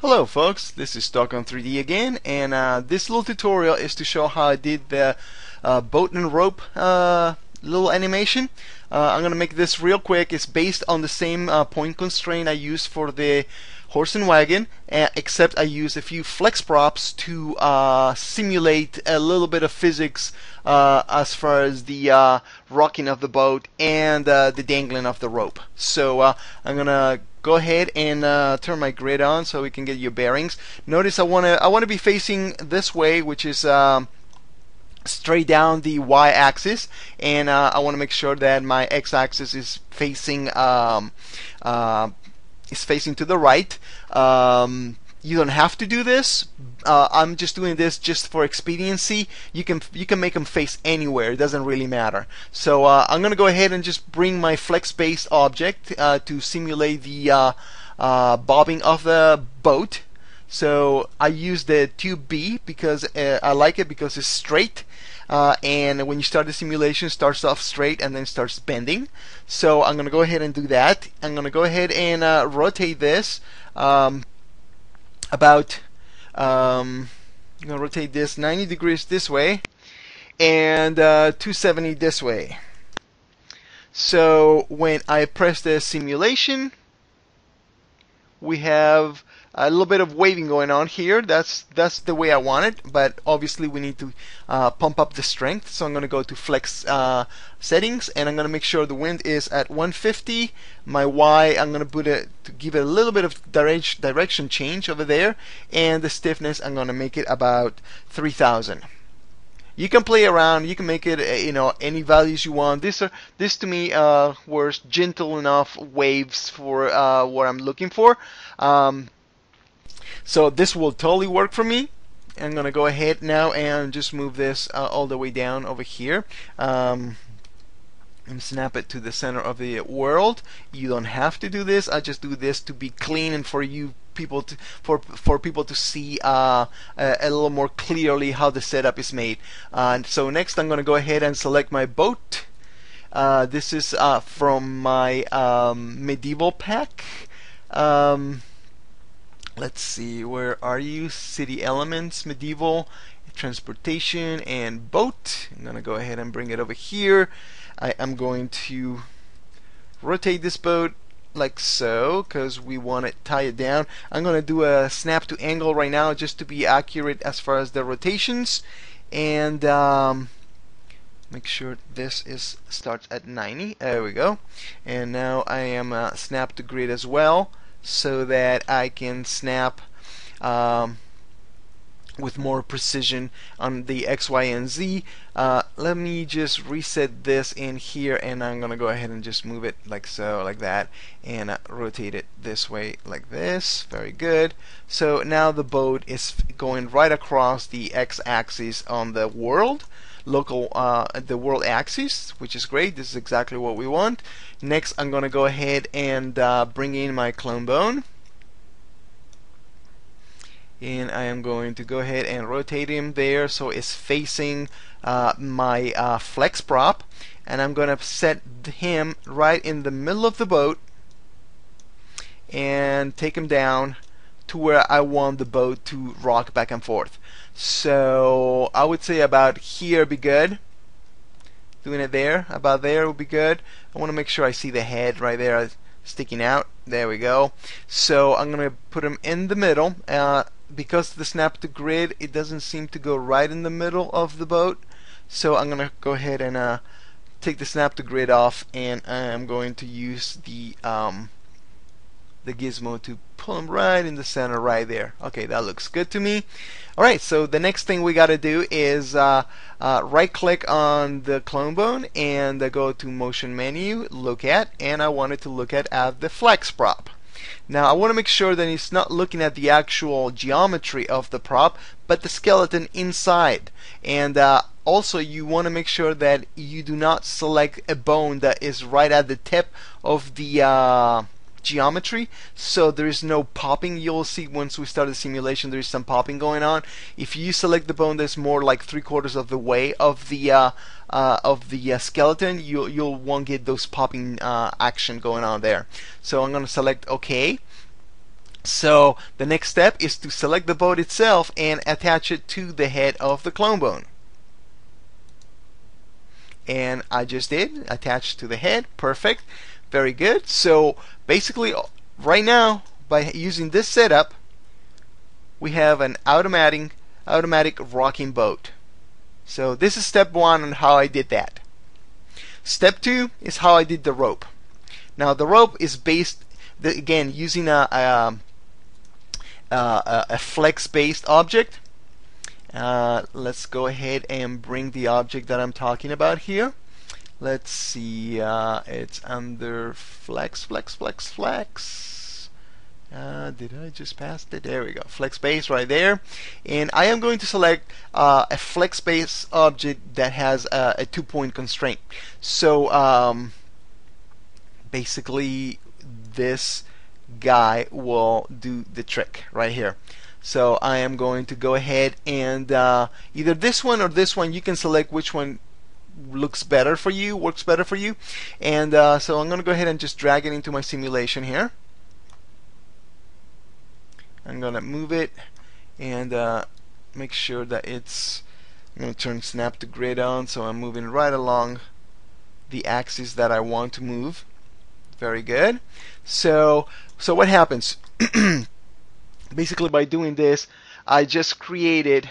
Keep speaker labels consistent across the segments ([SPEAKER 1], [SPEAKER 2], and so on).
[SPEAKER 1] Hello folks, this is Stock on 3D again, and this little tutorial is to show how I did the boat and rope little animation. I'm gonna make this real quick. It's based on the same point constraint I used for the horse and wagon, except I use a few flex props to simulate a little bit of physics as far as the rocking of the boat and the dangling of the rope. So I'm gonna go ahead and turn my grid on so we can get your bearings. Notice I wanna be facing this way, which is straight down the y-axis, and I want to make sure that my x-axis is facing to the right. You don't have to do this. I'm just doing this just for expediency. You can make them face anywhere. It doesn't really matter. So I'm gonna go ahead and just bring my flex-based object to simulate the bobbing of the boat. So I use the tube B because I like it because it's straight. And when you start the simulation, it starts off straight and then starts bending. So I'm going to go ahead and do that. I'm going to go ahead and rotate this about I'm going to rotate this 90 degrees this way and 270 this way. So when I press the simulation, we have a little bit of waving going on here. That's the way I want it, but obviously we need to pump up the strength. So I'm going to go to flex settings, and I'm going to make sure the wind is at 150. My Y, I'm going to put it to give it a little bit of direction change over there, and the stiffness I'm going to make it about 3000. You can play around. You can make it, any values you want. This to me were gentle enough waves for what I'm looking for. So this will totally work for me. I'm gonna go ahead now and just move this all the way down over here. And snap it to the center of the world. You don't have to do this. I just do this to be clean and for you people to for people to see a little more clearly how the setup is made. So next I'm going to go ahead and select my boat. This is from my medieval pack. Let's see, where are you? City elements, medieval, transportation, and boat. I'm going to go ahead and bring it over here. I am going to rotate this boat like so because we want to tie it down. I'm going to do a snap to angle right now just to be accurate as far as the rotations, and make sure this starts at 90. There we go. And now I am snap to grid as well so that I can snap with more precision on the X, Y, and Z. Let me just reset this in here, and I'm gonna go ahead and just move it like so, like that, and rotate it this way like this. Very good. So now the boat is going right across the X-axis on the world the world axis, which is great. This is exactly what we want. Next I'm gonna go ahead and bring in my clone bone, and I am going to go ahead and rotate him there so it's facing my flex prop, and I'm going to set him right in the middle of the boat and take him down to where I want the boat to rock back and forth. So I would say about here be good. Doing it there, about there would be good. I want to make sure I see the head right there sticking out. There we go. So I'm going to put him in the middle. Because the snap to grid, it doesn't seem to go right in the middle of the boat. So I'm going to go ahead and take the snap to grid off, and I'm going to use the gizmo to pull him right in the center right there. Okay, that looks good to me. Alright, so the next thing we got to do is right click on the clone bone and go to motion menu, look at, and I want it to look at the flex prop. Now I want to make sure that it's not looking at the actual geometry of the prop, but the skeleton inside. And also you want to make sure that you do not select a bone that is right at the tip of the geometry, so there is no popping. You'll see once we start the simulation there is some popping going on. If you select the bone that's more like 3/4 of the way of the skeleton, you won't get those popping action going on there. So I'm going to select OK. So the next step is to select the boat itself and attach it to the head of the clone bone. And I just did, attached to the head. Perfect, very good. So basically right now, by using this setup, we have an automatic rocking boat. So this is step one on how I did that. Step two is how I did the rope. Now the rope is based, again, using a flex-based object. Let's go ahead and bring the object that I'm talking about here. Let's see, it's under flex. Did I just pass it? There we go. Flex base right there. And I am going to select a flex base object that has a 2-point constraint. So basically this guy will do the trick right here. So I am going to go ahead and either this one or this one, you can select which one looks better for you, works better for you. And so I'm going to go ahead and just drag it into my simulation here. I'm going to move it and make sure that it's, I'm going to turn snap to grid on, so I'm moving right along the axis that I want to move. Very good. So what happens? Basically by doing this, I just created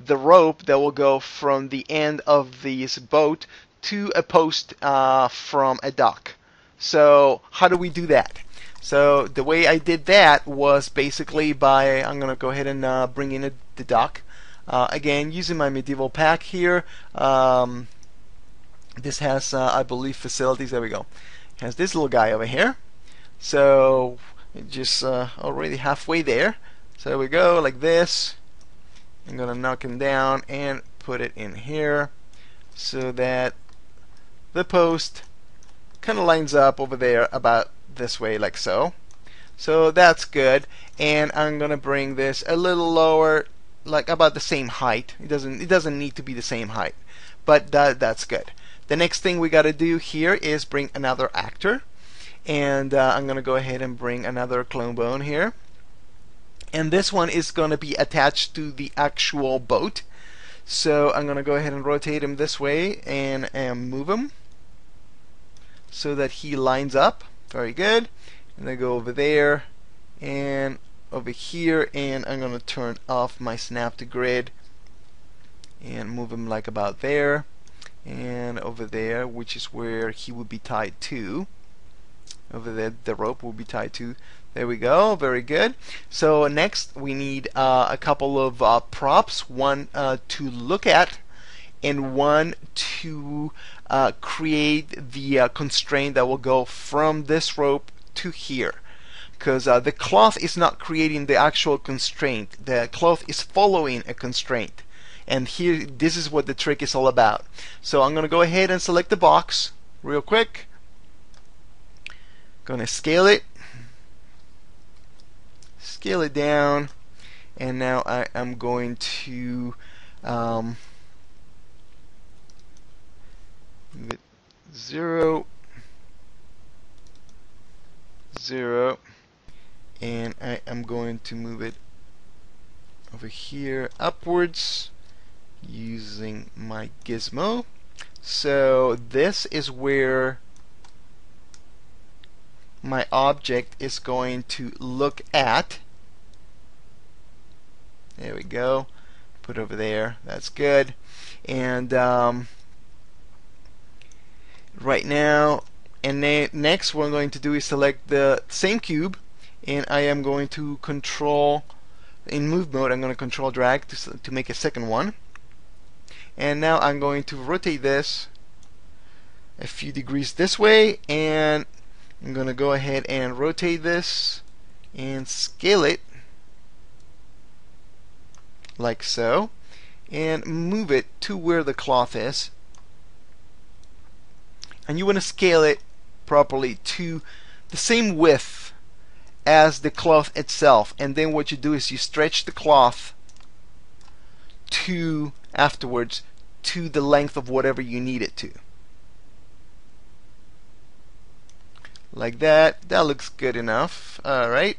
[SPEAKER 1] the rope that will go from the end of this boat to a post from a dock. So how do we do that? So the way I did that was basically by, I'm going to go ahead and bring in the dock. Again, using my medieval pack here. This has, I believe, facilities. There we go. It has this little guy over here. So just already halfway there. So there we go, like this. I'm going to knock him down and put it in here so that the post kind of lines up over there about this way, like so. So that's good. And I'm going to bring this a little lower, like about the same height. It doesn't need to be the same height, but that's good. The next thing we got to do here is bring another actor, and I'm going to go ahead and bring another clone bone here. And this one is going to be attached to the actual boat. So I'm going to go ahead and rotate him this way and move him so that he lines up. Very good. And then go over there and over here, and I'm going to turn off my snap to grid and move him like about there and over there, which is where he would be tied to. Over there the rope will be tied to. There we go. Very good. So next we need a couple of props, one to look at and one to create the constraint that will go from this rope to here, because the cloth is not creating the actual constraint. The cloth is following a constraint, and here this is what the trick is all about. So I'm going to go ahead and select the box real quick. Going to scale it down, and now I am going to move it 0, 0, and I am going to move it over here upwards using my gizmo. So this is where my object is going to look at. There we go. Put over there. That's good. And right now, and next what I'm going to do is select the same cube, and I am going to control, in move mode, I'm going to control drag to make a second one. And now I'm going to rotate this a few degrees this way, and I'm going to go ahead and rotate this and scale it like so, and move it to where the cloth is. And you want to scale it properly to the same width as the cloth itself, and then what you do is you stretch the cloth to afterwards to the length of whatever you need it to. Like that. That looks good enough. Alright,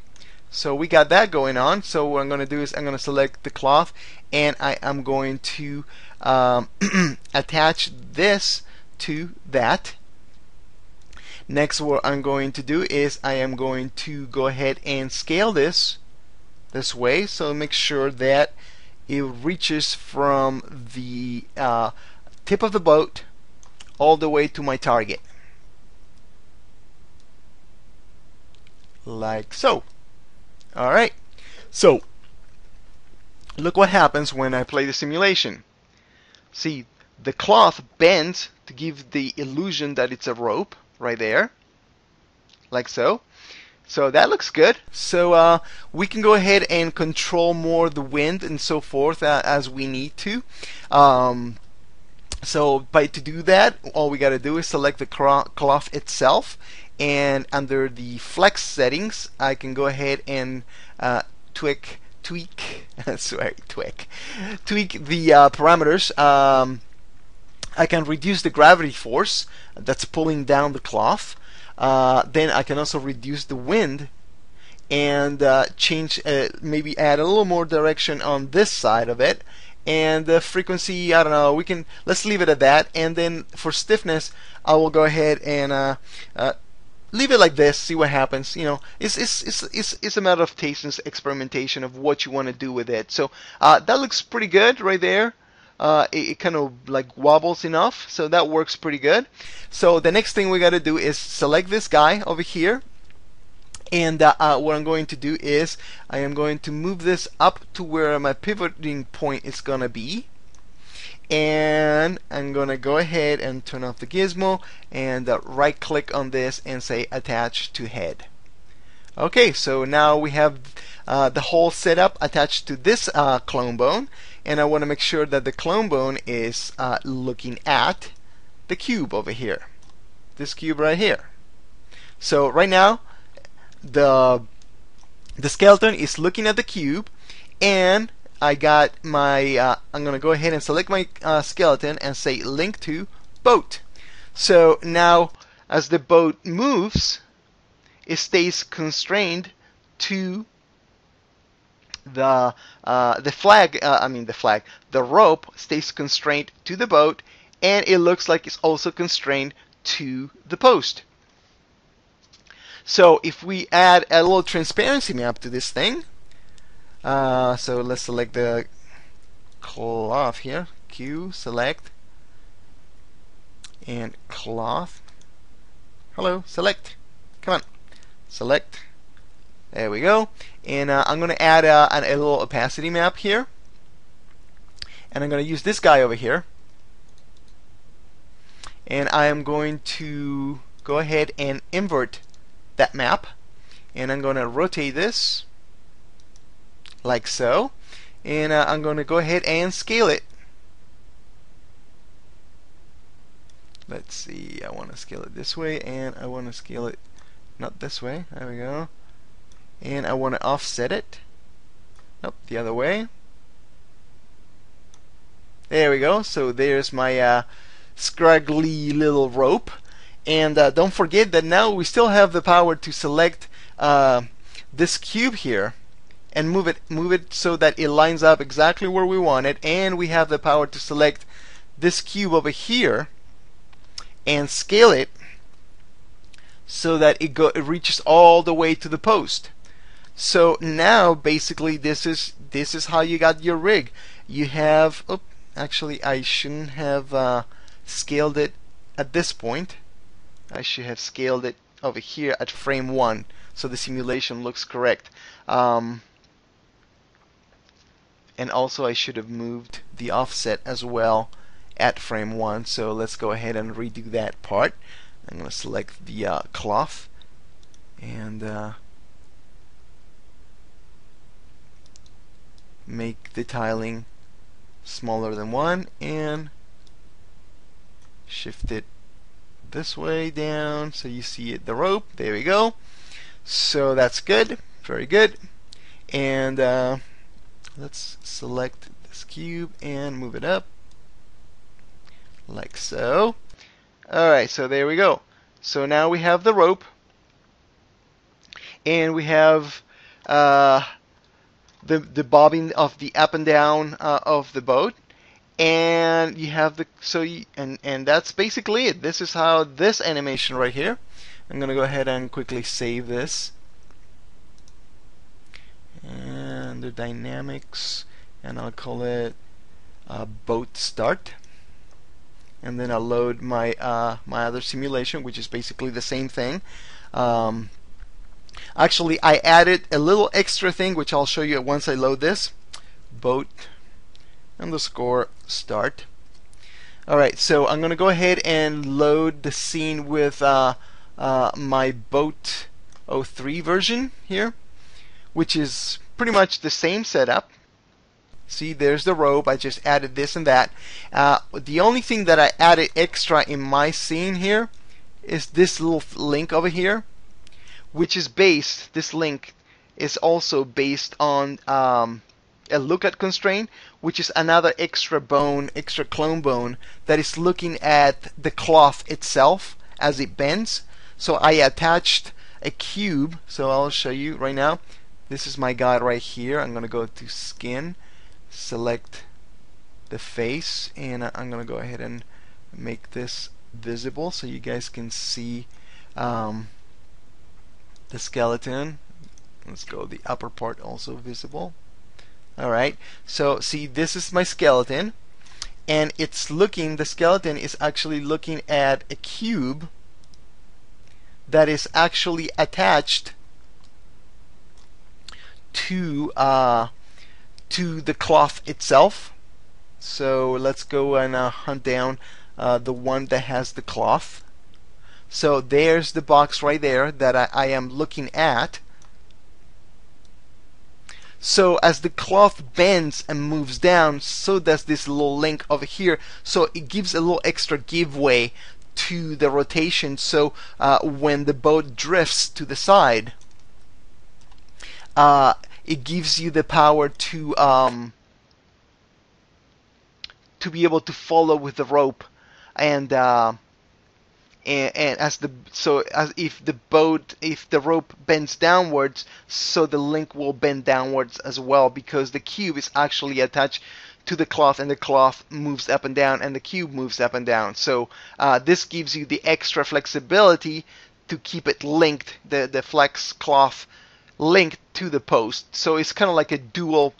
[SPEAKER 1] So we got that going on. So what I'm going to do is I'm going to select the cloth, and I am going to attach this to that. Next, what I'm going to do is I am going to go ahead and scale this way, so make sure that it reaches from the tip of the boat all the way to my target, like so. Alright, so look what happens when I play the simulation. See, the cloth bends to give the illusion that it's a rope right there, like so. So that looks good. So we can go ahead and control more the wind and so forth as we need to. So to do that, all we got to do is select the cloth itself, and under the flex settings, I can go ahead and tweak the parameters. I can reduce the gravity force that's pulling down the cloth. Then I can also reduce the wind and change, maybe add a little more direction on this side of it. And the frequency, I don't know, let's leave it at that. And then for stiffness, I will go ahead and leave it like this, see what happens. You know, it's a matter of taste and experimentation of what you want to do with it. So that looks pretty good right there. It kind of like wobbles enough, so that works pretty good. So the next thing we got to do is select this guy over here, and what I'm going to do is I am going to move this up to where my pivoting point is gonna be, and I'm gonna go ahead and turn off the gizmo and right click on this and say attach to head. Okay, so now we have the whole setup attached to this clone bone, and I want to make sure that the clone bone is looking at the cube over here, this cube right here. So right now the skeleton is looking at the cube, and I got my I'm gonna go ahead and select my skeleton and say link to boat. So now as the boat moves, it stays constrained to the rope stays constrained to the boat, and it looks like it's also constrained to the post. So if we add a little transparency map to this thing, so let's select the cloth here, Q, select, and cloth. Hello, select. Come on, select. There we go. And I'm going to add a little opacity map here, and I'm going to use this guy over here, and I am going to go ahead and invert that map, and I'm going to rotate this like so, and I'm going to go ahead and scale it. Let's see, I want to scale it this way, and I want to scale it not this way. There we go. And I want to offset it. Nope, the other way. There we go. So there's my scraggly little rope. And don't forget that now we still have the power to select this cube here and move it so that it lines up exactly where we want it. And we have the power to select this cube over here and scale it so that it reaches all the way to the post. So now basically this is how you got your rig. You have, actually I shouldn't have scaled it at this point. I should have scaled it over here at frame 1 so the simulation looks correct. And also I should have moved the offset as well at frame 1. So let's go ahead and redo that part. I'm going to select the cloth and make the tiling smaller than 1 and shift it this way down so you see it, the rope. There we go. So that's good, very good. And let's select this cube and move it up like so. Alright, so there we go. So now we have the rope, and we have the bobbing of the up and down of the boat, and you have the and that's basically it. This is how this animation right here. I'm gonna go ahead and quickly save this, and the dynamics, and I'll call it boat start, and then I'll load my my other simulation, which is basically the same thing. Actually, I added a little extra thing, which I'll show you once I load this. Boat underscore start. Alright, so I'm going to go ahead and load the scene with my boat 03 version here, which is pretty much the same setup. See, there's the rope. I just added this and that. The only thing that I added extra in my scene here is this little link over here, which is based, this link is also based on a lookout constraint, which is another extra clone bone that is looking at the cloth itself as it bends. So I attached a cube, so I'll show you right now. This is my guy right here. I'm going to go to skin, select the face, and I'm going to go ahead and make this visible so you guys can see the skeleton. Let's go the upper part also visible. Alright, so see, this is my skeleton, and it's looking, the skeleton is actually looking at a cube that is actually attached to the cloth itself. So let's go and hunt down the one that has the cloth. So there's the box right there that I am looking at. So as the cloth bends and moves down, so does this little link over here. So it gives a little extra giveaway to the rotation. So when the boat drifts to the side, it gives you the power to be able to follow with the rope, and as if the rope bends downwards, so the link will bend downwards as well, because the cube is actually attached to the cloth, and the cloth moves up and down, and the cube moves up and down. So this gives you the extra flexibility to keep it linked, the flex cloth linked to the post. So it's kind of like a dual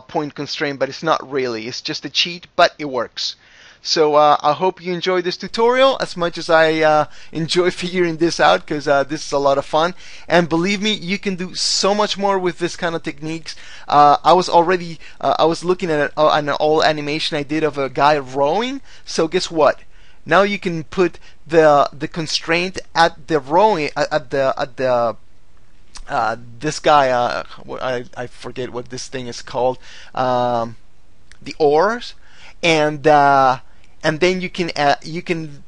[SPEAKER 1] point constraint, but it's not really. It's just a cheat, but it works. So I hope you enjoyed this tutorial as much as I enjoy figuring this out, because this is a lot of fun. And believe me, you can do so much more with this kind of techniques. I was looking at an old animation I did of a guy rowing. So guess what? Now you can put the constraint at the rowing this guy. I forget what this thing is called. The oars. And then you can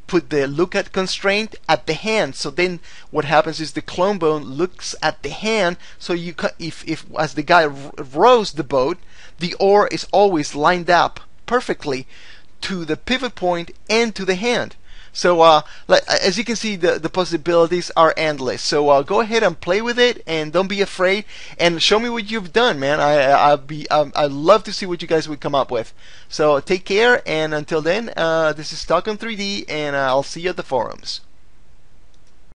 [SPEAKER 1] put the lookout constraint at the hand. So then what happens is the clone bone looks at the hand. So you if as the guy rows the boat, the oar is always lined up perfectly to the pivot point and to the hand. So as you can see, the possibilities are endless. So go ahead and play with it, and don't be afraid, and show me what you've done, man. I'd love to see what you guys would come up with. So take care, and until then, this is Talk on 3D, and I'll see you at the forums.